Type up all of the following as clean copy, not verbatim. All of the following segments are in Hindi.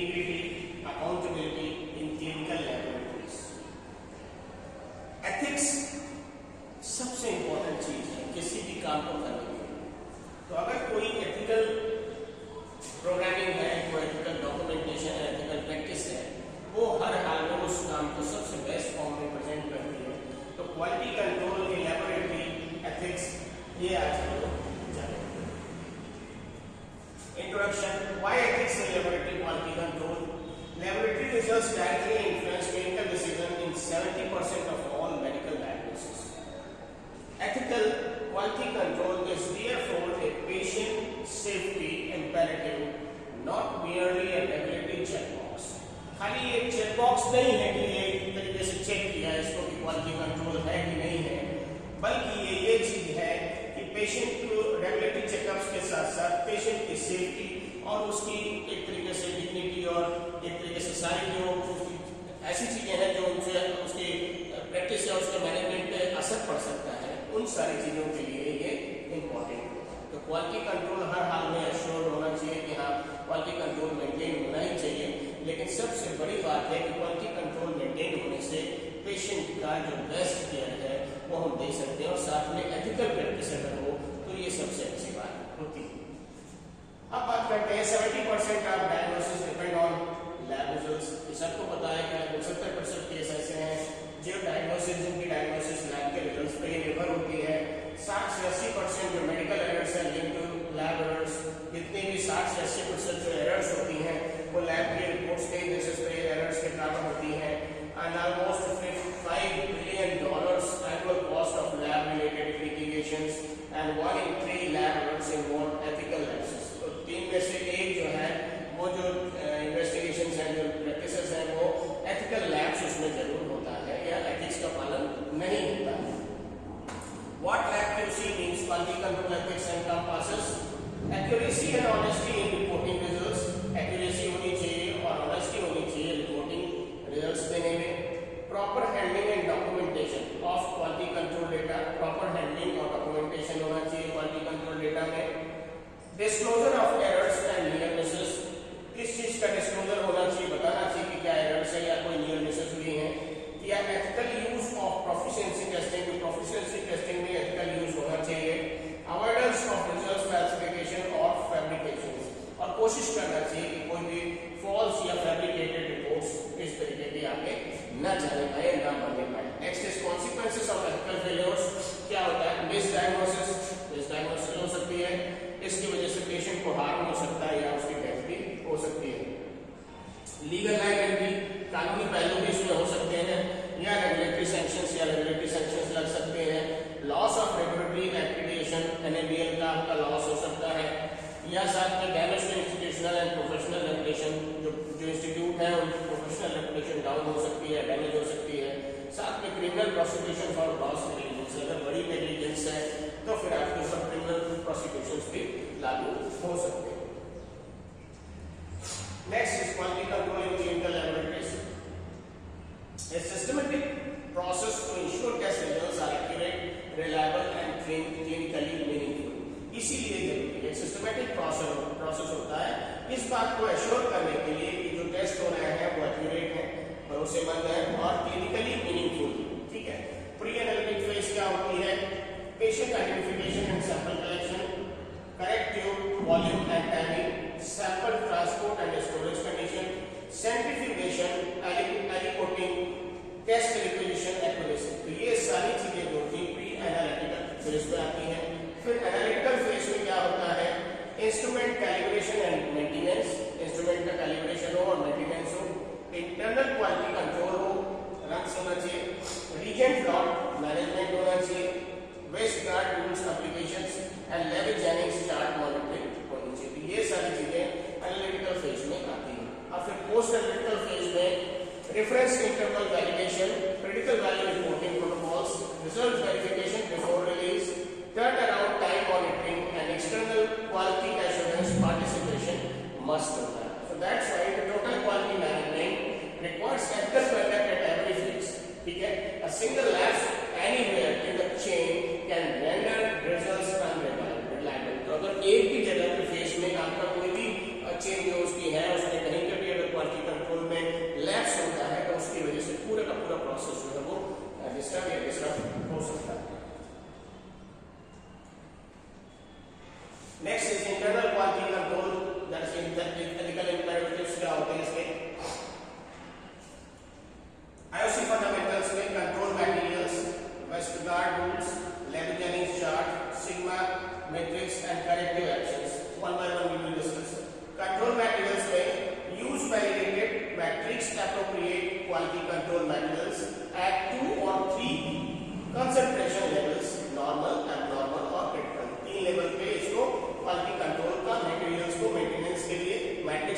Integrity, accountability in clinical laboratories. Ethics सबसे इंपॉर्टेंट चीज है किसी भी काम को करने के लिए। तो अगर कोई एथिकल प्रोग्रामिंग है, कोई एथिकल डॉक्यूमेंटेशन है, एथिकल प्रैक्टिस है, वो हर हाल में उस काम को सबसे बेस्ट फॉर्म में प्रेजेंट करती है। तो क्वालिटी कंट्रोल इन लैबोरेटरी एथिक्स, ये आज हम लोग जानेंगे। Introduction, why ethics in laboratory quality control. Laboratory results directly influence clinical decision in 70% of all medical diagnosis. Ethical quality control is therefore a patient safety imperative, not merely a regulatory checkbox. खाली एक चेकबॉक्स नहीं है कि ये एक तरीके से चेक किया इसको कि क्वालिटी कंट्रोल है कि नहीं है, बल्कि ये चीज है कि पेशेंट को रेगुलेटरी चेकअप्स के साथ साथ पेशेंट की सेफ्टी और उसकी एक तरीके से डिग्निटी और एक तरीके से सारी जो ऐसी चीजें हैं जो उनसे उसकी प्रैक्टिस या उसके मैनेजमेंट पे असर पड़ सकता है, उन सारी चीजों के लिए ये इम्पोर्टेंट है। तो क्वालिटी कंट्रोल हर हाल में एश्योर्ड होना चाहिए कि हाँ क्वालिटी कंट्रोल मेंटेन होना ही चाहिए, लेकिन सबसे बड़ी बात है कि क्वालिटी कंट्रोल मेंटेन होने से पेशेंट का जो बेस्ट केयर है वो हम दे सकते हैं, और साथ में एथिकल प्रैक्टिस अगर हो तो ये सबसे अच्छी बात होती है। अब बात करते हैं 70% of diagnosis depend on lab results. सबको पता है कि 70% केस ऐसे हैं जो डायग्नोसिस जिनकी डायग्नोसिस लैब के रिजल्ट्स पे निर्भर होती है। 60 से 80% जो मेडिकल एरर्स हैं लिंक टू लैब एरर्स, जितनी भी 60 से 80% जो एरर्स होती हैं वो लैब की रिपोर्ट्स के बेसिस पे एरर्स के कारण होती हैं। And almost $5 billion annual cost of lab related investigations and 1 in 3 lab errors involve ethical lapses। तो 3 में से 1 जो है वो जो इन्वेस्टिगेशंस हैं, जो प्रैक्टिसेस हैं, वो एथिकल लैब्स उसमें जरूर होता है या एथिक्स का पालन नहीं होता है। What accuracy means? Quality control ethics encompasses accuracy and honesty in reporting results। accuracy होनी चाहिए और honesty होनी चाहिए रिपोर्टिंग रिजल्ट्स देने में। Proper handling and documentation of quality control data, proper handling और डॉक्यूमेंटेशन होना चाहिए क्वालिटी कंट्रोल डेटा में। Disclosure of errors and near Mrs, किस चीज का डिस्क्लोजर होना चाहिए, बताना चाहिए कि क्या एरर्स है या कोई नियर मिसेस हुई है। या ethical use of proficiency testing, proficiency testing में एथिकल यूज होना चाहिए। अवॉइडेंस ऑफ रिजल्ट्स फैल्सिफिकेशन और फैब्रिकेशन, और कोशिश करना चाहिए कि कोई भी फॉल्स या फैब्रिकेटेड रिपोर्ट्स इस तरीके की आगे न जाने पाए, न बनने पाए। Next is consequences of ethical failures. क्या होता है? मिसडायग्नोसिस हो सकती है, इसकी वजह से पेशेंट को हार्म हो सकता है या उसकी डेथ भी हो सकती है। लीगल लायबिलिटी, कानूनी पहलू भी इसमें हो सकते हैं, या रेगुलेटरी सैंक्शंस लग सकते हैं। Loss of regulatory accreditation, NABL का आपका लॉस हो सकता है, या साथ में damage to institutional and professional reputation, जो इंस्टीट्यूट है उनकी प्रोफेशनल रेपुटेशन डाउन हो सकती है, डैमेज हो सकती है। साथ में criminal prosecution for gross negligence, अगर बड़ी नेग्लिजेंस है तो फिर आपके ऊपर क्रिमिनल प्रोसिक्यूशंस भी लागू हो सकते हैं। Next is quality control in clinical laboratories. A systematic process to ensure test results are accurate, reliable and clinically meaningful. इसीलिए जरूरी है सिस्टमैटिक प्रोसेस होता है इस बात को एश्योर करने के लिए कि जो टेस्ट हो रहे हैं वो एक्यूरेट है, भरोसेमंद है और क्लिनिकली मीनिंगफुल। ठीक है। प्री एनालिटिक फेज क्या होती है? Patient identification and sample collection, correct tube volume and timing, sample transport and storage condition, centrifugation, aliquoting, test requisition, accuracy. तो ये सारी चीजें जो थी प्री एनालिटिकल फेज में आती हैं। फिर एनालिटिकल फेज में क्या होता है? Instrument calibration and maintenance, instrument का कैलिब्रेशन हो और मेंटेनेंस हो। इंटरनल क्वालिटी कंट्रोल हो, रन होना चाहिए। रीजेंट लॉट मैनेजमेंट होना चाहिए। Westgard rules applications and Levey Jennings chart monitoring होनी चाहिए। ये सारी चीजें एनालिटिकल फेज में आती हैं। और फिर पोस्ट एनालिटिकल फेज में reference interval validation, critical value reporting protocols, result verification before release, turn around time monitoring and external quality assurance participation must होता है। So that's why the total quality management requires ethical conduct at every phase। ठीक है। A single lapse anywhere in the chain can render results unreliable। तो अगर एक भी जगह पे फेज में आपका कोई भी चेंज जो उसकी है उसमें कहीं पे भी अगर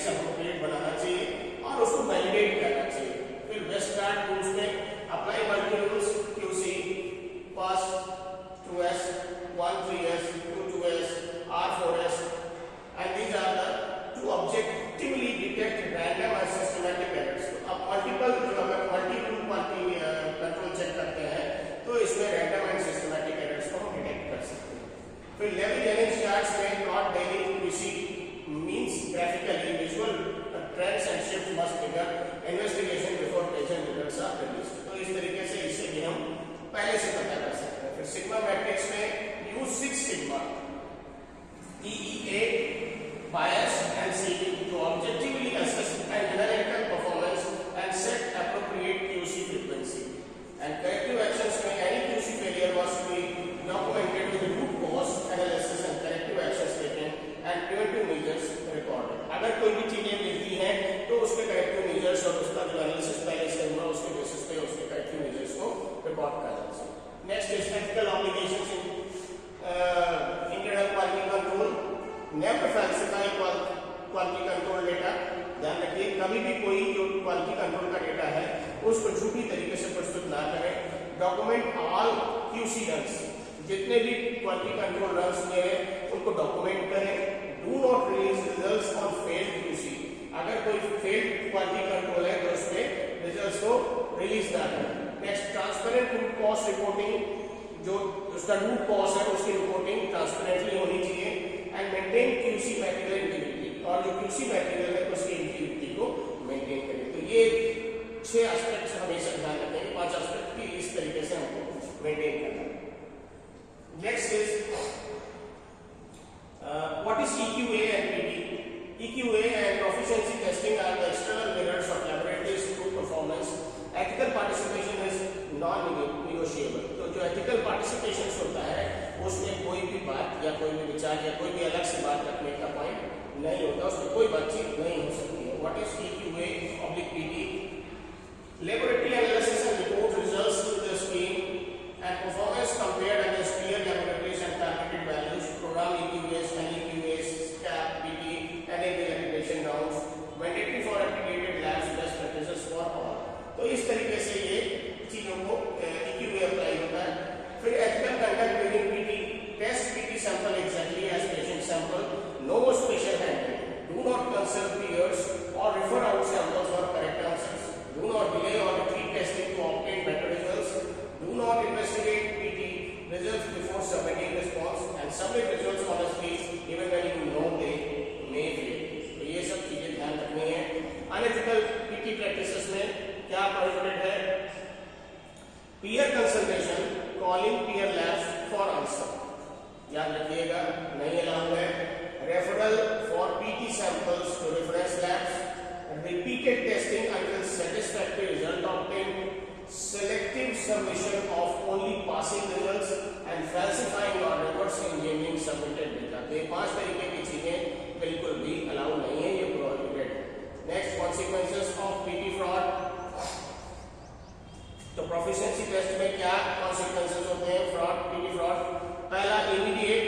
प्रैक्टिस अप्रोप्रिएट बनाना चाहिए और उसको वैलिडेट करना चाहिए। फिर बेस्ट स्टार्ट टूल्स में apply multi rules QC pass 2S 1 3S 2 2S R4S and these are the to objectively detect random and systematic errors। अब मल्टीपल जो अगर multi tool quality control check करते हैं तो इसमें रैंडम एंड सिस्टमैटिक एरर्स को हम डिटेक्ट कर सकते हैं। फिर लेवल जेनिंग्स चार्ट्स में plot daily QC means graphically visual trends and shift must trigger investigation before patient results are released. तो इस तरीके से इससे भी हम पहले से पता कर सकते हैं। फिर सिग्मा मैट्रिक्स में use 6 sigma EEA bias and CV to objectively assess analytical performance and set appropriate QC frequency and corrective actions में any QC failure must be documented with root cause analysis and corrective actions taken and preventive measures recorded। अगर कोई भी चीजें मिलती हैं तो उसके corrective measures और उसका जो एनालिसिस पहले से हुआ उसके बेसिस पे उसके corrective measures को रिकॉर्ड करना चाहिए। Next is ethical obligations in internal quality control। Never falsify quality control data. ध्यान रखिए कभी भी कोई जो क्वालिटी कंट्रोल का डेटा है उसको झूठी तरीके से प्रस्तुत ना करें। डॉक्यूमेंट ऑल QC रन्स, जितने भी क्वालिटी कंट्रोल रन्स हुए हैं उनको डॉक्यूमेंट करें। Do not release results on failed QC। अगर कोई फेल्ड क्वालिटी कंट्रोल है तो उसमें रिजल्ट्स को रिलीज ना करें। Next transparent root cause reporting, जो उसका रूट कॉज है उसकी रिपोर्टिंग ट्रांसपेरेंटली होनी चाहिए and maintain QC material integrity, और जो QC मटेरियल है उसकी इंटीग्रिटी को मेंटेन करें। तो ये 6 एस्पेक्ट्स हमेशा ध्यान रखेंगे, 5 एस्पेक्ट की इस तरीके से हमको मेंटेन करना है। Next is what is EQA and PT। EQA and proficiency testing are the external mirrors of laboratories to performance. Ethical participation is non negotiable. तो जो एथिकल पार्टिसिपेशन होता है उसमें कोई भी बात या कोई भी विचार या कोई भी अलग से बात रखने का पॉइंट नहीं होता, उसमें कोई बातचीत नहीं हो सकती है। What is EQA/PT? Laboratory analysis and report results to the screen and performance compared against peer laboratories and targeted values. Program EQAs and EQAs SCAP PT and accreditation rounds mandatory for accredited labs best practices for all। तो इस तरीके से ये चीजों को EQA अप्लाई होता है। फिर ethical conduct during PT। Test PT sample exactly as patient sample, no special handling, do not consult peers or refer out samples for correct answers, do not delay or repeat testing to obtain better results, do not investigate PT results before submitting response and submit results honestly even when you know they may fail। तो ये सब चीजें ध्यान रखनी है। अनएथिकल PT प्रैक्टिसेस में क्या प्रोहिबिटेड है? Peer consultation, calling peer labs for answer, याद रखिएगा नहीं अलाउ है। Referral for PT samples to reference labs, repeated testing until satisfactory result obtained, selective submission of only passing results and falsifying or reverse engineering submitted data। तो ये 5 तरीके की चीजें बिल्कुल भी अलाउ नहीं है, ये प्रोहिबिटेड है। Next consequences of PT fraud. तो प्रोफिशिएंसी टेस्ट में क्या कॉन्सिक्वेंसेस होते हैं फ्रॉड PT फ्रॉड? पहला immediate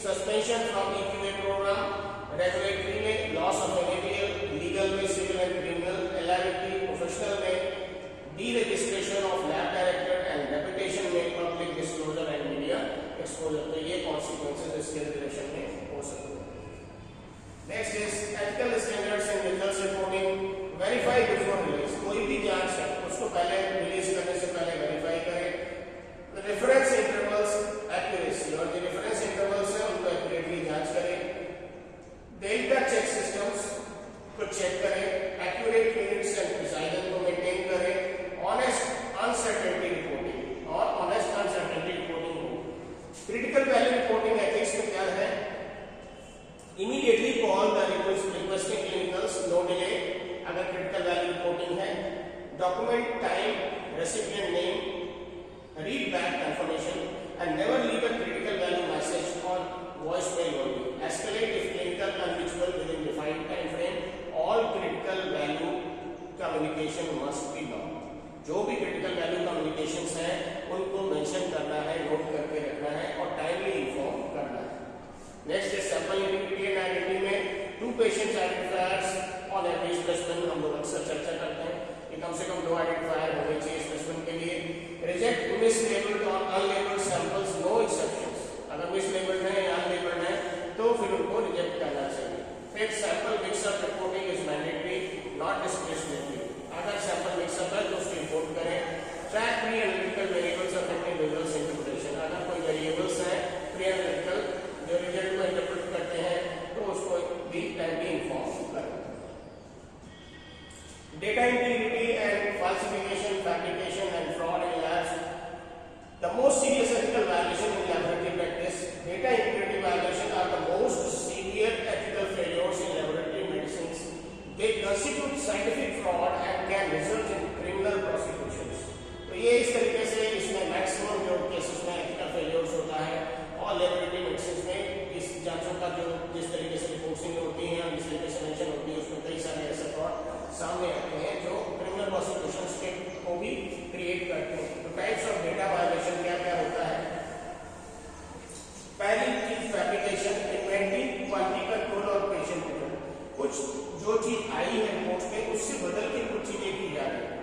suspension from EQA program, regulatory में लॉस ऑफ एनएबीएल, लीगल में सिविल एंड क्रिमिनल, एलआईटी प्रोफेशनल में deregistration of lab director and reputation में public disclosure and media exposure. तो ये कॉन्सिक्वेंसेस इसके रिलेशन में हो सकते हैं। Next is ethical standards and results reporting. Verify before release. कोई भी जांच है उसको पहले रिलीज करने से पहले वेरीफाई करें। रेफरेंस इंटरवल्स एक्यूरेसी, और जो रेफरेंस इंटरवल्स है उनको एक्यूरेटली जांच करें। डेल्टा चेक सिस्टम्स को चेक करें। एक्यूरेट यूनिट्स एंड प्रिसाइजन को मेंटेन करें। ऑनेस्ट अनसर्टेनिटी रिपोर्टिंग और ऑनेस्ट अनसर्टेनिटी रिपोर्टिंग हो। क्रिटिकल वैल्यू रिपोर्टिंग एथिक्स में क्या है? Immediately call the requesting clinicals, no delay अगर क्रिटिकल वैल्यू रिपोर्टिंग है। Document time, recipient name, read back confirmation and never leave a critical value message on voicemail only. Escalate if clinical unreachable within defined time frame. All critical value communication must be known. जो भी क्रिटिकल वैल्यू कम्युनिकेशंस हैं उनको मेंशन करना है, नोट करके रखना है और टाइमली इन्फॉर्म करना है। Next is sample integrity and identity में 2 patient identifiers on average specimen हम लोग अक्सर चर्चा करते हैं कि कम से कम 2 आइडेंटिफायर होने चाहिए स्पेसिमेन के लिए। रिजेक्ट मिसलेबल्ड और अनलेबल्ड सैंपल्स, नो एक्सेप्शंस। अगर मिसलेबल्ड है या अनलेबल्ड है तो फिर उनको रिजेक्ट करना चाहिए। फिर sample mix up reporting is mandatory, not discretionary. अगर सैंपल मिक्सअप है तो उसकी रिपोर्ट करें। Track pre analytical variables affecting results interpretation. अगर कोई वेरिएबल्स है प्री एनालिटिकल जो रिजल्ट को इंटरप्रेट करते हैं तो उसको भी टाइमली इन्फॉर्म करें। Data integrity and falsification, fabrication and fraud in labs. The most serious ethical violation in laboratory practice. Data integrity violation are the most severe ethical failures in laboratory medicines. They constitute scientific fraud and can result in criminal prosecutions. तो ये इस तरीके से इसमें मैक्सिमम जो केसेस में एथिकल फेलियर्स होता है और लेबोरेटरी मेडिसिन में इस जांचों का जो जिस तरीके से रिपोर्टिंग होती है और जिस तरीके से मेंशन होती है उसमें कई सारे ऐसे फ्रॉड सामने आते हैं जो क्रिमिनल प्रोसिक्यूशंस के को भी क्रिएट करते हैं। तो टाइप्स ऑफ डेटा वायलेशन क्या क्या होता है? पहली चीज फैब्रिकेशन, इन्वेंटिंग, क्वालिटी कंट्रोल और पेशेंट रिटर्न। कुछ जो चीज आई है रिपोर्ट्स में उससे बदल के कुछ चीजें की जा रही है।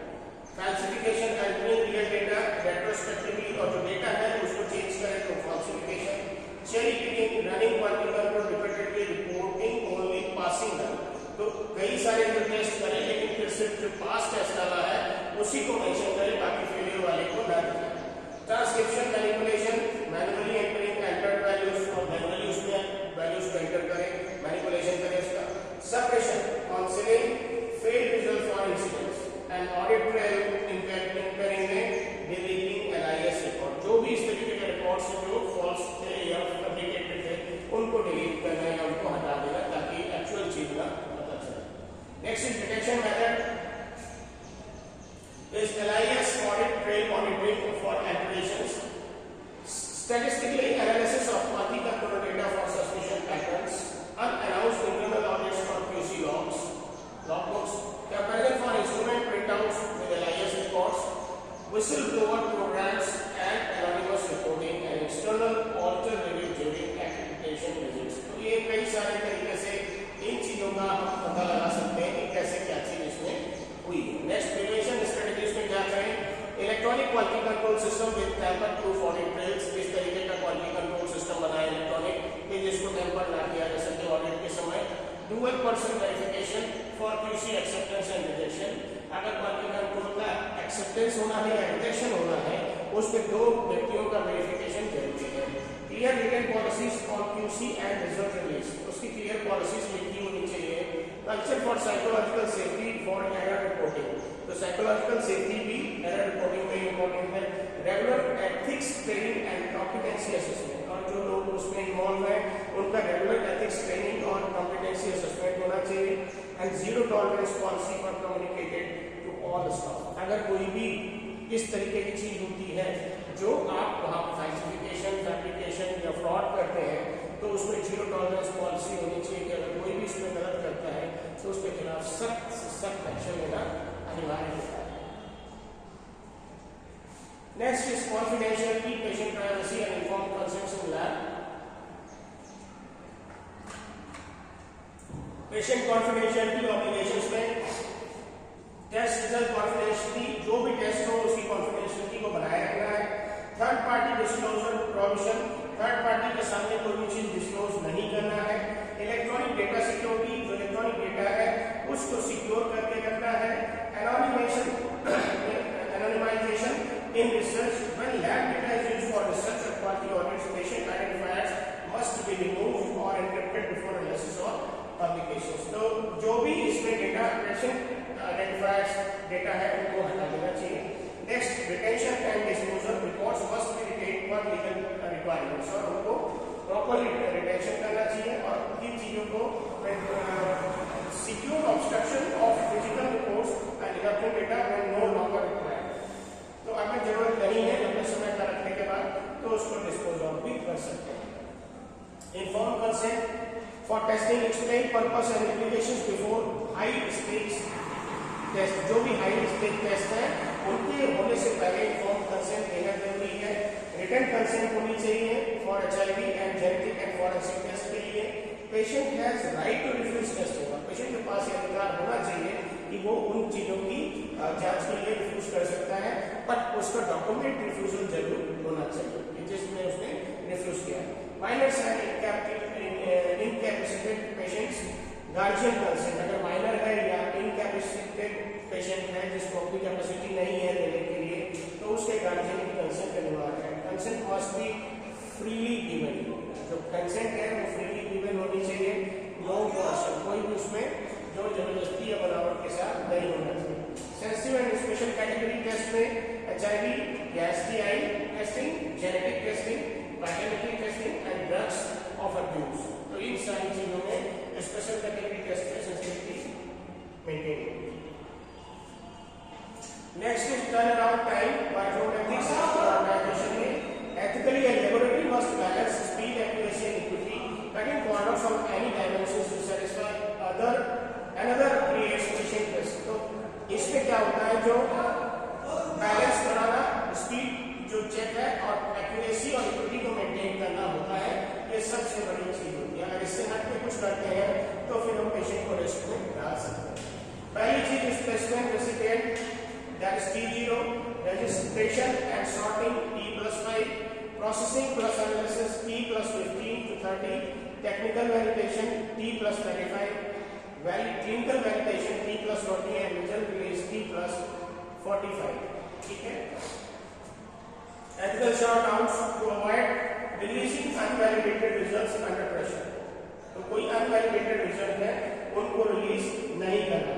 फैल्सिफिकेशन, अल्टरिंग रियल डेटा रेट्रोस्पेक्टिवली, और जो डेटा है उसको चेंज करें तो falsification. Cherry picking, running quality control repeatedly, reporting only passing down. तो कई सारे जो टेस्ट करें लेकिन फिर सिर्फ जो पास टेस्ट वाला है उसी को मेंशन करें, बाकी फेलियर वाले को ना दिखाएं। Transcription, manipulation, manually entering entered values और मैनुअली उसमें वैल्यूज को एंटर करें, मैनिपुलेशन करें उसका। Suppression, counselling, failed result for incidents and audit trail impairing में डिलीटिंग LIS रिकॉर्ड। जो भी इस तरीके के रिकॉर्ड्स जो फॉल्स थे या फैब्रिकेटेड थे उनको डिलीट करना या उनको हटा देना ताकि एक्चुअल चीज का पता चले। Next is detection method is LIS audit trail monitoring for alterations, statistically analysis of quality control data for suspicion patterns, unannounced internal audits for QC logbooks, comparison for instrument printouts with LIS records, whistleblower programs and anonymous reporting and external auditor review during accreditation visits। तो ये कई सारे तरीके से इन चीजों का हम पता लगा सकते हैं कि कैसे क्या चीज इसमें हुई है। नेक्स्ट, प्रिवेंशन स्ट्रेटजीज में क्या करें? Electronic quality control system with tamper proof audit trails. इस तरीके का क्वालिटी कंट्रोल सिस्टम बनाए इलेक्ट्रॉनिक कि जिसको टेम्पर ना किया जा सके ऑडिट के समय। Dual person verification for QC acceptance and rejection. अगर क्वालिटी कंट्रोल का एक्सेप्टेंस होना है या रिजेक्शन होना है उसमें दो व्यक्तियों का वेरिफिकेशन जरूरी है। Clear written policies for QC and result release, उसकी क्लियर पॉलिसीज लिखी होनी चाहिए। Culture for psychological safety for error reporting, तो साइकोलॉजिकल सेफ्टी भी एरर रिपोर्टिंग में इंपॉर्टेंट है। Regular ethics training and competency assessment, और जो लोग उसमें इन्वॉल्व हैं उनका रेगुलर एथिक्स ट्रेनिंग और कॉम्पिटेंसी असेसमेंट होना चाहिए। And zero tolerance policy for communicated to all staff. अगर कोई भी इस तरीके की चीज होती है जो आप वहाँ फैल्सिफिकेशन, फैब्रिकेशन या फ्रॉड करते हैं तो उसमें जीरो टॉलरेंस पॉलिसी होनी चाहिए कि अगर कोई भी इसमें गलत करता है तो उसके खिलाफ सख्त से सख्त एक्शन लेना अनिवार्य होता है। Next is confidentiality, patient privacy and informed consent in lab. Patient confidentiality obligations में टेस्ट रिजल्ट कॉन्फिडेंशियलिटी, जो भी टेस्ट हो उसकी कॉन्फिडेंशियलिटी को बनाए रखना है। Third party disclosure provision, third party के सामने कोई भी चीज डिस्क्लोज नहीं करना है। इलेक्ट्रॉनिक डेटा सिक्योरिटी, जो इलेक्ट्रॉनिक डेटा है उसको सिक्योर करके रखना है। Anonymization in research, when lab data is used for research और quality audits, patient identifiers must be removed और एन्क्रिप्टेड बिफोर एनालिसिस और पब्लिकेशंस। तो जो भी इसमें डेटा पेशेंट आइडेंटिफायर्स डेटा है उनको हटा देना चाहिए। Next, retention and disposal, reports must be retained पर लीगल रिक्वायरमेंट्स, और उनको प्रॉपर्ली रिटेंशन करना चाहिए। और इन चीजों को secure obstruction of physical reports and electronic data when no longer required. तो अगर जरूरत नहीं है लंबे समय का रखने के बाद तो उसको डिस्पोज ऑफ भी कर सकते हैं। Inform consent for testing, explain purpose and applications before high stakes test. जो भी हाई स्टेक टेस्ट है उनके होने से पहले इन्फॉर्म कंसेंट देना जरूरी है। रिटन कंसेंट होनी चाहिए for HIV and genetic and forensic test के लिए। Patient has right to refuse testing, और पेशेंट के पास ये अधिकार होना वो उन चीजों की जांच के लिए रिफ्यूज कर सकता है, बट उसका डॉक्यूमेंट रिफ्यूजल जरूर होना चाहिए जिसमें उसने रिफ्यूज किया है। Minors and incapacitated patients, guardian consent, अगर माइनर है या इनकैपेसिटेड पेशेंट है जिसको अपनी कैपेसिटी नहीं है देने के लिए, तो उसके गार्जियन की कंसेंट अनिवार्य है। Consent must be freely given, जो कंसेंट है वो फ्रीली गिवन होनी चाहिए, नो कोर्शन, कोई भी उसमें जो जबरदस्ती या बनावट के साथ नहीं होना चाहिए। Sensitive and special category test में HIV या STI testing, genetic testing, biometric testing and drugs of abuse, तो इन सारी चीजों में स्पेशल कैटेगरी टेस्ट में सेंसिटिविटी मेंटेन होगी। Next is turn around time by ethics organization में ethically and laboratory must balance speed, accuracy and equity, cutting corner from any dimensions to satisfy another creates patient risk। तो इसमें क्या होता है, जो बैलेंस कराना, स्पीड जो चेक है और एक्यूरेसी और इक्विटी को मेंटेन करना होता है, ये सबसे बड़ी चीज होती है। अगर इससे हट के कुछ करते हैं तो फिर हम पेशेंट को रिस्क में डाल सकते हैं। पहली चीज specimen recipient, that is T0, registration and sorting T+5, processing plus analysis T+15 to 30, technical validation T+35, clinical validation T+40 and result release T+45। ठीक है। Ethical shutdowns to avoid releasing unvalidated results under pressure, तो कोई unvalidated result है उनको रिलीज नहीं करना।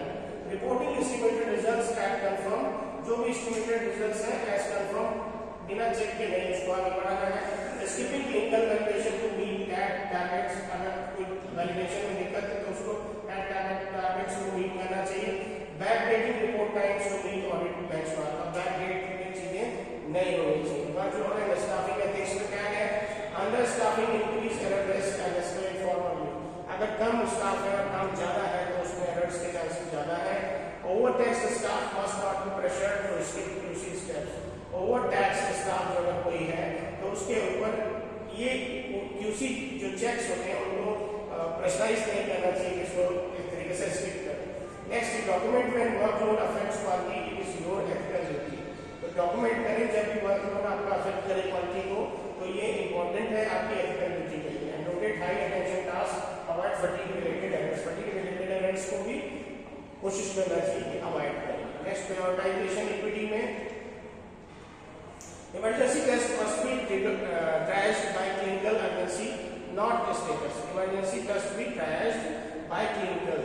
Reporting estimated results as confirmed, जो भी estimated results है as confirmed बिना चेक के नहीं उसको आगे बढ़ाना है। Skipping clinical validation to meet targets, अगर कोई validation में दिक्कत है तो उसको targets को meet करना चाहिए। Backdating report times to meet audit benchmark, अब backdate की चीजें नहीं होनी चाहिए। Virtual and staffing ethics में क्या है, under staffing increase error risk and escalate forwardly, अगर कम स्टाफ है और काम ज्यादा है तो उसमें एरर्स के चांसेस ज्यादा है। Overtaxed staff must not be pressured to skip QC steps, overtax staff जो अगर कोई है तो उसके ऊपर ये QC जो चेक्स होते हैं उनको प्रेशराइज नहीं करना चाहिए, इसको एक तरीके से स्किप करें। Next, document when workload affects quality, it is your ethical duty, तो डॉक्यूमेंट करें जब भी वर्कलोड आपका अफेक्ट करे क्वालिटी को, तो ये इंपॉर्टेंट है आपकी एथिकल ड्यूटी के लिए। Advocate high attention task, avoid fatigue related errors, fatigue related errors को भी कोशिश करना चाहिए अवॉइड करें। नेक्स्ट, प्रायोरिटाइजेशन इक्विटी में emergency test must be triaged by clinical urgency, not status। emergency test भी triaged by clinical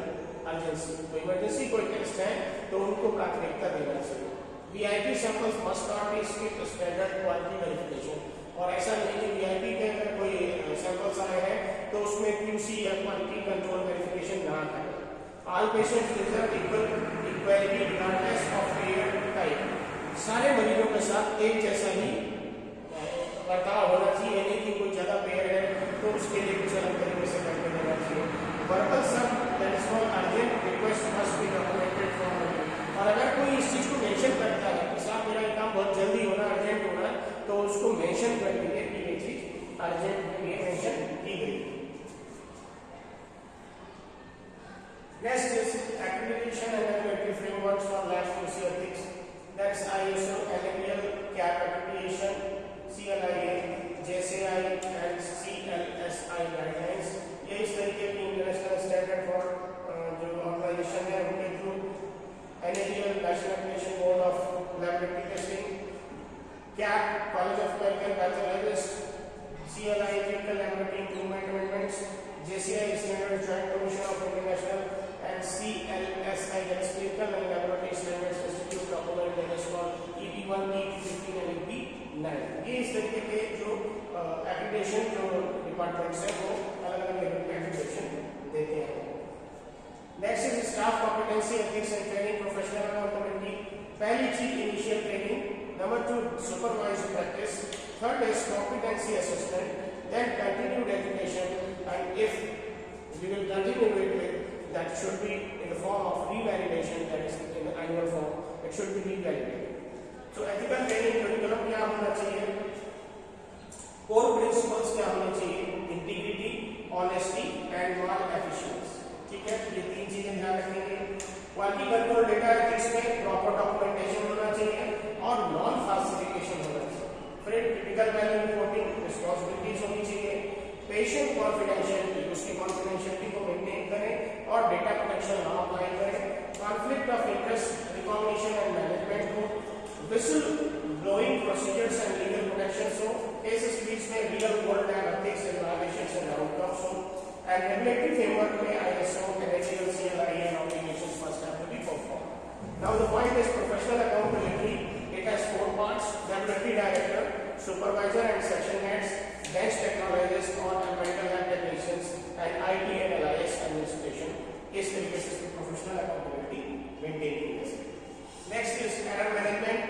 urgency, तो emergency कोई टेस्ट है तो उनको प्राथमिकता देना चाहिए। VIP samples must not be skipped standard quality verification, और ऐसा नहीं कि VIP के अगर कोई सैंपल्स आए हैं तो उसमें QC या क्वालिटी कंट्रोल वेरिफिकेशन ना करें। All patients deserve equality regardless of payer type, सारे मरीजों के साथ एक जैसा ही बर्ताव होना चाहिए, नहीं कि कोई ज्यादा पेयर है तो उसके लिए कुछ अलग तरीके से करके देना चाहिए। वर्बल सब that is called urgent request must be documented formally, और अगर कोई इस चीज को मेंशन करता है कि साहब मेरा काम बहुत जल्दी होना, अर्जेंट होना, तो उसको मेंशन कर दीजिए कि ये चीज अर्जेंट के लिए मेंशन की गई। Next is accreditation and regulatory frameworks for lab QC ethics, that's ISO, NABL, CAP accreditation, CLIA, JCI and CLSI guidelines, ये इस तरीके की इंटरनेशनल स्टैंडर्ड फॉर जो ऑर्गेनाइजेशन है उनके through NABL, national accreditation board of laboratory testing, CAP, college of medical pathologist, CLI, clinical laboratory improvement amendments, JCI, standard joint commission of international, and CLSI, that is clinical and laboratory standards institute document, that is called EP1, EP15 and EP9। ये इस तरीके के जो एक्रेडिटेशन जो डिपार्टमेंट्स हैं वो अलग अलग लेवल पे एक्रेडिटेशन देते हैं। Next is staff competency ethics and training, professional accountability. पहली चीज initial training, number 2 supervised practice, third is competency assessment, then continued education, and if we will continue with that should be in the form of revalidation, that is in the annual form, it should be revalidated। So ethical training curriculum क्या होना चाहिए, core principles क्या होने चाहिए, integrity, honesty and moral efficiency। ठीक है, ये तीन चीजें ध्यान रखेंगे। क्वालिटी कंट्रोल डेटा एथिक्स में प्रॉपर डॉक्यूमेंटेशन होना चाहिए और नॉन फाल्सिफिकेशन होना चाहिए। फिर क्रिटिकल वैल्यू रिपोर्टिंग रिस्पांसिबिलिटीज होनी चाहिए। पेशेंट कॉन्फिडेंशियलिटी, उसकी कॉन्फिडेंशियलिटी को मेंटेन करें और डेटा प्रोटेक्शन लॉ अप्लाई करें। Conflict of interest recognition and management हो, whistle blowing procedures and legal protections हो, केस स्टडीज में real world and ethics and violations and outcomes हो, एंड रेगुलेटरी फ्रेमवर्क में ISO, NACL, CLI and obligations must have to be performed. Now the point is professional accountability. It has 4 parts: laboratory director, supervisor and section heads, bench technologists or medical lab technicians, and IT and LIS administration. इस तरीके से प्रोफेशनल अकाउंटेबिलिटी मेंटेन की जा सकती है। Next is error management,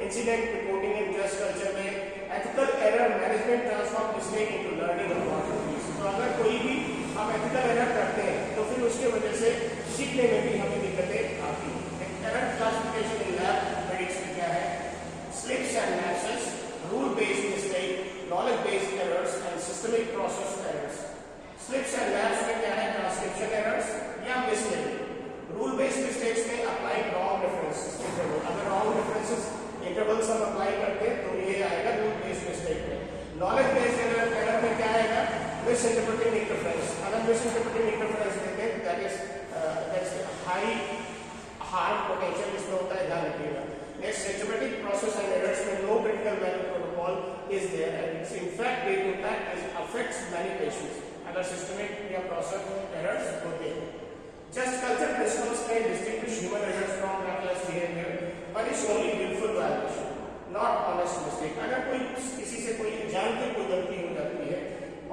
incident reporting in trust culture में ethical error management transform mistake into learning opportunities. तो अगर कोई भी हम एथिकल एरर करते हैं तो फिर उसके वजह से सीखने में भी हमें दिक्कतें आती हैं। एरर क्लासिफिकेशन इन मैथमेटिक्स में क्या है? Slips and lapses, rule based mistake, knowledge based errors and systemic process errors. Slips and lapse में क्या है? ट्रांसक्रिप्शन एरर्स या मिसलेनिंग। रूल बेस्ड मिस्टेक्स में अप्लाई रॉन्ग रेफरेंसेस इंटरवल, अगर रॉन्ग रेफरेंसेस इंटरवल्स हम अप्लाई करते हैं तो ये आएगा रूल बेस्ड मिस्टेक में। नॉलेज बेस्ड एरर में क्या आएगा? Miss interpreting interference. अगर मिस इंटरप्रेटिंग इंटरफेरेंस देते हैं that is high harm potential इसमें होता है, ध्यान रखिएगा। Next, systematic process and errors में no critical value protocol is there and it's in fact they impact is affects many patients अगर सिस्टमिक या प्रोसेस एरर्स होते हैं। Just culture principles can distinguish human errors from careless behaviour, punish only willful violation not honest mistake. अगर कोई किसी से कोई जान के कोई गलती हो जाती है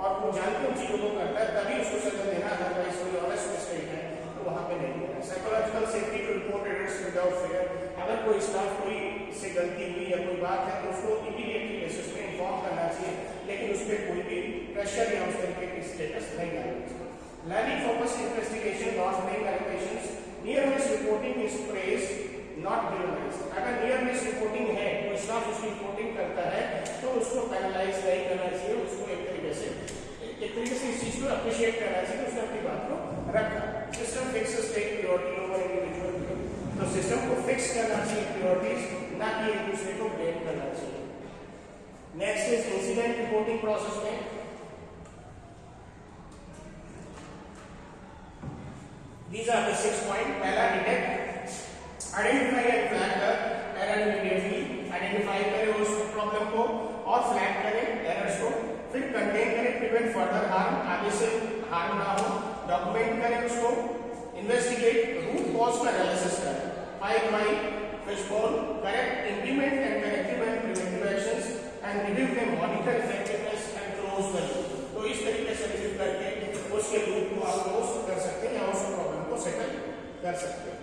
और वो जान के उन चीजों को करता है तभी उसको सजा देना, अदरवाइज कोई ऑनेस्ट मिस्टेक है तो वहां पे नहीं देना। Psychological safety to report errors without fear. अगर कोई स्टाफ कोई से गलती हुई या कोई बात है तो उसको इमीडिएटली बेसिस पे इन्फॉर्म करना चाहिए, लेकिन उस पर कोई भी प्रेशर या उस तरीके की स्टेटस नहीं डालना चाहिए। Learning focused investigation, not making allegations, near miss reporting is praised not villainized. अगर नियर मिस रिपोर्टिंग है, कोई स्टाफ उसकी रिपोर्टिंग करता है तो उसको पेनलाइज नहीं करना चाहिए, उसको एक तरीके से इस चीज को अप्रिशिएट करना चाहिए, उसने अपनी बात को रखा। System fixes take priority over individual, तो सिस्टम को फिक्स करना चाहिए प्रायोरिटीज, ना कि एक दूसरे को ब्लेम करना चाहिए। Next is incident reporting process में these are the 6 points. पहला detect, identify and flag the error immediately, identify करें उस प्रॉब्लम को और फ्लैग करें एरर्स को, फिर कंटेन करें, प्रिवेंट फर्दर हार्म, आगे से हार्म ना हो, डॉक्यूमेंट करें उसको, इन्वेस्टिगेट, रूट कॉज का एनालिसिस करें, find why, fishbone, correct, implement and corrective and preventive actions and review them, monitor effectiveness and close the loop. तो इस तरीके से रिव्यू करके उसके लूप को आप क्लोज कर सकते हैं या उस प्रॉब्लम को सेटल कर सकते हैं।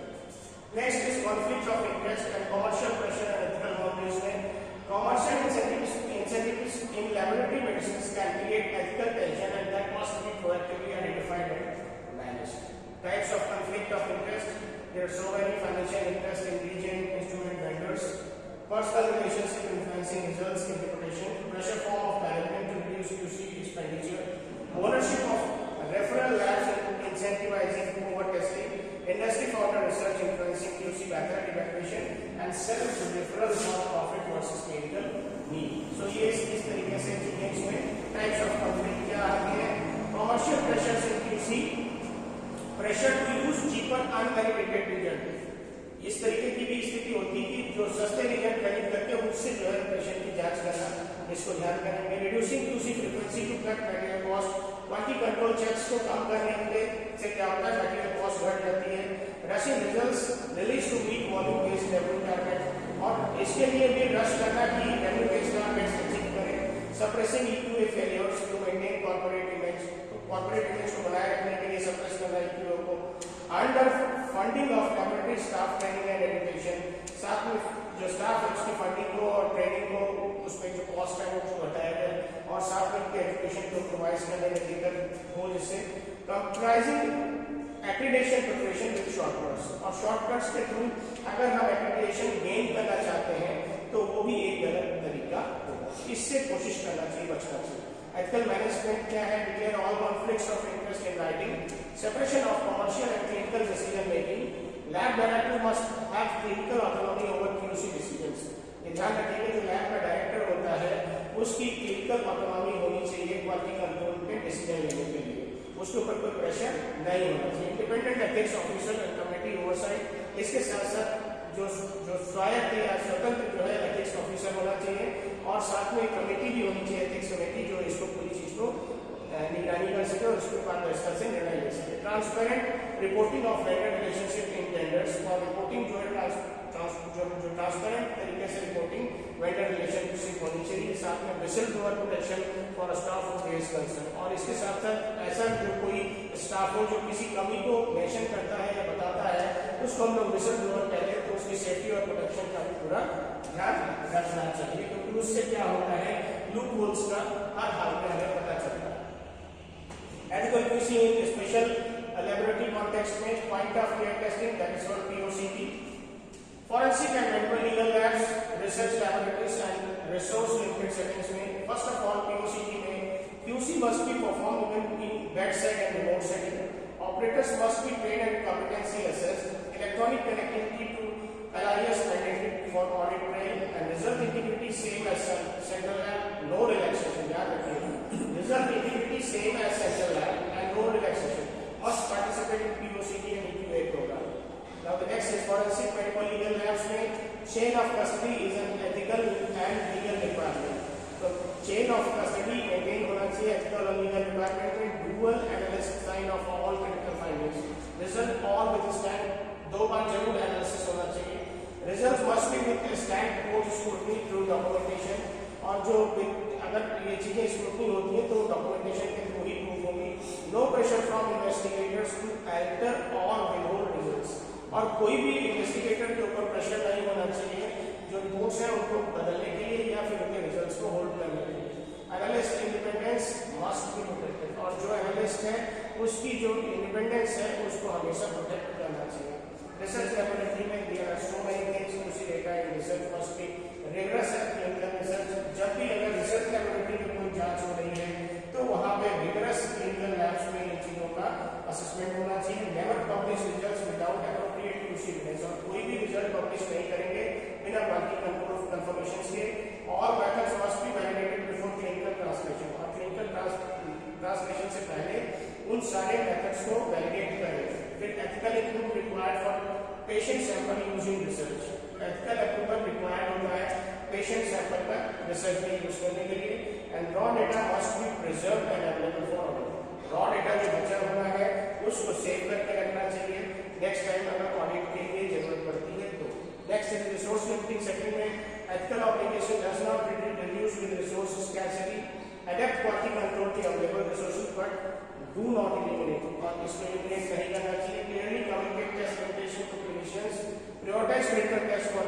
Next is conflict of interest and commercial pressure and ethical boundaries में commercial incentives in laboratory medicines can create ethical tension and that must be proactively identified and managed. Types of conflict of interest, there are so many: financial interest in reagent instrument vendors, personal relationship influencing results interpretation, pressure form of management to reduce QC expenditure, ownership of referral labs and incentivizing over testing, industry founder research influencing QC method evaluation, and self-referral for profit versus clinical need. So ये इस तरीके से चीजें इसमें टाइप्स ऑफ कॉन्फ्लिक्ट क्या आती है। Commercial pressure in QC, pressure to use cheaper unvalidated result. इस तरीके की भी स्थिति होती है कि जो सस्ते रिजल्ट खरीद करके उससे जो है पेशेंट की जांच करना, इसको ध्यान करेंगे। Reducing QC frequency to cut material cost, quality control checks को कम करने से क्या होता है, मटेरियल कॉस्ट घट जाती है। Rushing results release to meet volume based revenue target, और इसके लिए भी रश करना कि रेवेन्यू बेस्ड टारगेट्स अचीव करें। Suppressing EQA failures to maintain corporate image, corporate image को बनाए रखने के लिए सप्रेस करना EQA को। Under funding of laboratory staff training and education, साथ में जो स्टाफ है उसकी फंडिंग को और ट्रेनिंग को उसमें जो कॉस्ट है वो घटाया जाए, और साथ में एजुकेशन को प्रोवाइड करने में दिक्कत हो, जिससे comprising accreditation preparation with shortcuts, और शॉर्टकट्स के थ्रू अगर हम एक्रीडेशन गेन करना चाहते हैं तो वो भी एक गलत तरीका होगा, इससे कोशिश करना चाहिए, बचना चाहिए। एथिकल मैनेजमेंट क्या है? Declare all conflicts of interest in writing, separation of commercial and clinical decision making, lab director must have clinical autonomy over QC decisions. ये ध्यान रखिए जो लैब का डायरेक्टर होता है उसकी क्लिनिकल ऑटोनॉमी होनी चाहिए क्वालिटी कंट्रोल के डिसीजन लेने के लिए, उसके ऊपर कोई प्रेशर नहीं होना चाहिए। Independent ethics officer and committee oversight, इसके साथ साथ जो स्वायत्त या स्वतंत्र जो है एथिक्स ऑफिसर होना चाहिए और साथ में कमेटी भी होनी चाहिए, एथिक्स कमेटी, जो इसको पूरी चीज को निगरानी कर सके और इसके पारदर्शिता से निर्णय ले सके। Transparent reporting of vendor relationship in tenders, और रिपोर्टिंग जो है जो ट्रांसपेरेंट तरीके से रिपोर्टिंग वेंडर रिलेशनशिप होनी चाहिए। साथ में whistle blower protection for staff who face concern, और इसके साथ साथ ऐसा जो कोई स्टाफ हो जो किसी कमी को मेंशन करता है या बताता है उसको हम लोग विसल ब्लोअर कहते हैं, तो उसकी सेफ्टी और प्रोटेक्शन का भी पूरा ध्यान रखना चाहिए, क्योंकि उससे क्या होता है लूप होल्स का हर हाल में हमें पता चलता है। Ethical QC in special laboratory context में point of care testing, that is called POCT. Forensic and medical legal labs, research laboratories and resource limited settings में first of all POCT में QC must be performed even in bedside and remote setting. Operators must be trained and competency assessed. Electronic connectivity to LIS mandated for audit trail and result integrity same as central lab. No relaxation. याद रखिए result integrity same as central lab and no relaxation. Must participate in POCT and EQA program. Now the next is forensic medical legal labs में chain of custody is an ethical and legal requirement. तो chain of custody maintain होना चाहिए ethical और legal requirement में dual analysis sign of all critical findings. Result all withstand, दो बार जरूर analysis होना चाहिए. Results must be withstand court scrutiny through documentation, और जो अगर ये चीजें स्क्रूटनी होती है तो डॉक्यूमेंटेशन के थ्रू ही प्रूफ होगी. No pressure from investigators to alter or withhold results, और कोई भी इन्वेस्टिगेटर के ऊपर प्रेशर नहीं होना चाहिए जो रिपोर्ट्स हैं उनको बदलने के लिए या फिर उनके रिजल्ट्स को होल्ड करने के लिए. Analyst independence must be protected, और जो एनालिस्ट है उसकी जो इंडिपेंडेंस है उसको हमेशा प्रोटेक्ट करना चाहिए. रिसर्च लैबोरेटरी में there are so many things to see data in research must be rigorous and clinical research. जब भी अगर रिसर्च लैबोरेटरी में कोई जांच हो रही है तो वहां पे रिगरस क्लिनिकल लैब्स में इन चीजों का असेसमेंट होना चाहिए. Never publish results without appropriate QC evidence, और कोई भी रिजल्ट पब्लिश नहीं करेंगे बिना क्वालिटी कंट्रोल कंफर्मेशंस के. और methods must be validated before clinical translation, और क्लिनिकल ट्रांसलेशन से पहले उन सारे मेथड्स को वैलिडेट करें. फिर ethical approval required for patient sample using research. Ethical approval required होता है पेशेंट सैंपल का रिसर्च में यूज करने के लिए. And raw data must be preserved and available for audit. Raw data जो बचा हुआ है उसको सेव करके रखना चाहिए नेक्स्ट टाइम अगर ऑडिट के लिए जरूरत पड़ती है तो. Next is resource limiting setting में ethical obligation does not reduce with resource scarcity. Adapt quality control की available resources but do not eliminate, और इसको एलिमिनेट नहीं करना चाहिए. Clearly communicate test limitation to clinicians, prioritise clinical test for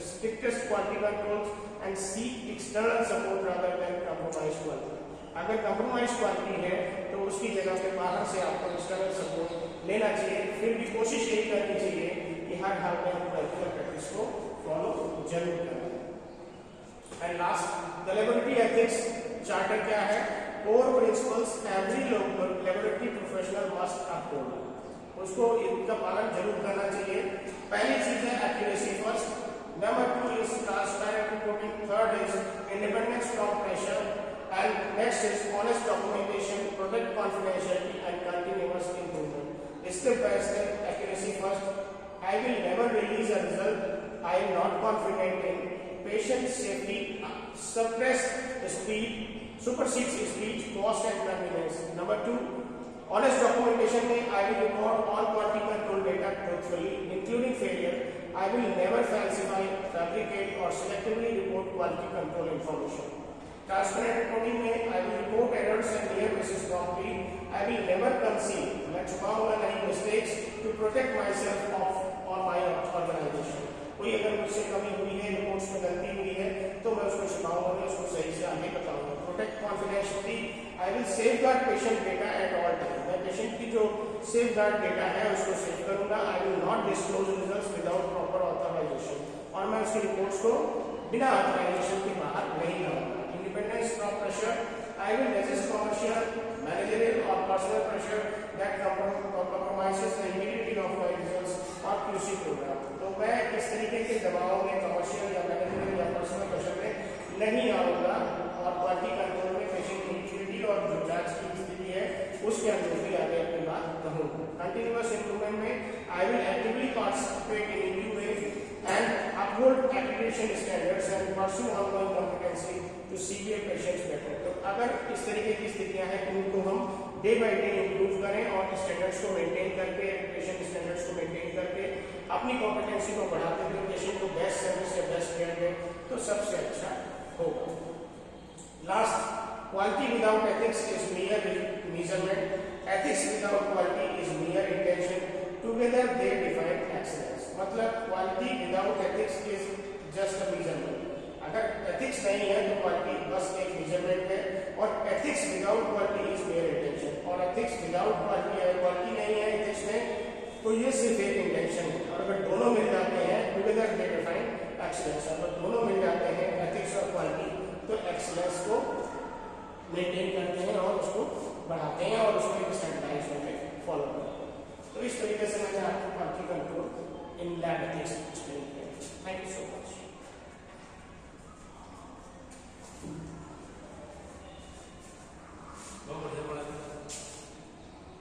strictest quality controls and seek external support rather than compromise quality. अगर कंप्रोमाइज क्वालिटी है तो उसकी जगह पे बाहर से आपको एक्सटर्नल सपोर्ट लेना चाहिए. फिर भी कोशिश यही करनी चाहिए कि हर हाल में हम एथिकल प्रैक्टिस को फॉलो जरूर करें. And last the laboratory ethics charter क्या है? Core principles every laboratory professional must uphold. उसको इनका पालन जरूर करना चाहिए. पहली चीज है accuracy first, number 2 is transparent reporting, third is independence from pressure, and next is honest documentation, protect confidentiality and continuous improvement. Step by step accuracy first. I will never release a result I am not confident in. Patient safety, suppress speed, supersedes speech, cost and convenience. Number 2, honest documentation में I will record all quality control data truthfully, including failure. I will never falsify, fabricate or selectively report quality control information. Transparent reporting में I will report errors and near misses promptly. I will never conceal, मैं छुपाऊंगा नहीं mistakes to protect myself or my organization. कोई अगर मुझसे कमी हुई है, रिपोर्ट्स में गलती हुई है तो मैं उसको छुपाऊंगा नहीं, उसको सही से आगे बताऊंगा. Protect confidentiality. I will safeguard patient data at all times. मैं पेशेंट की जो safeguard data है उसको सेव करूंगा. I will not disclose results without proper authorization. और मैं उसकी रिपोर्ट्स को बिना authorization के बाहर नहीं लाऊंगा. Independence from pressure. I will resist commercial, managerial or personal pressure that compromises the integrity of my results or program. तो मैं इस तरीके के दबाव में कमर्शियल या मैनेजमेंट या पर्सनल प्रेशर में नहीं आऊँगा और क्वालिटी कंट्रोल में पेशेंट की एक्टिविटी और जो जांच की स्थिति है उसके अनुरूप ही आगे अपनी बात कहूँगा। कंटिन्यूअस इंप्रूवमेंट में I will actively participate in improving and uphold accreditation standards and pursue ongoing competency to serve patients better. तो अगर इस तरीके की स्थितियां हैं उनको हम डे बाय डे इंप्रूव करें और स्टैंडर्ड्स को मेंटेन करके, पेशेंट स्टैंडर्ड्स को मेंटेन करके अपनी कॉम्पिटेंसी को बढ़ाते हुए पेशेंट को बेस्ट सर्विस या बेस्ट केयर दें तो सबसे अच्छा होगा। Last, quality without ethics is mere measurement. Ethics without quality is mere intention. Together they define excellence. मतलब quality without ethics is just a measurement. अगर एथिक्स नहीं है तो क्वालिटी बस एक मेजरमेंट है, और ethics without quality is mayor intention. और एथिक्स विदाउट क्वालिटी है, क्वालिटी नहीं है एथिक्स में, तो ये सिर्फ एक इंटेंशन है। और अगर दोनों मिल जाते हैं, टुगेदर दे डिफाइन एक्सीलेंस। अगर दोनों मिल जाते हैं एथिक्स और क्वालिटी, तो एक्सीलेंस को मेंटेन करते हैं और उसको बढ़ाते हैं और उसको एक स्टैंडर्डाइज में फॉलो करते हैं। तो इस तरीके से मैंने आपको quality control in lab ethics explain किया। Thank you so much.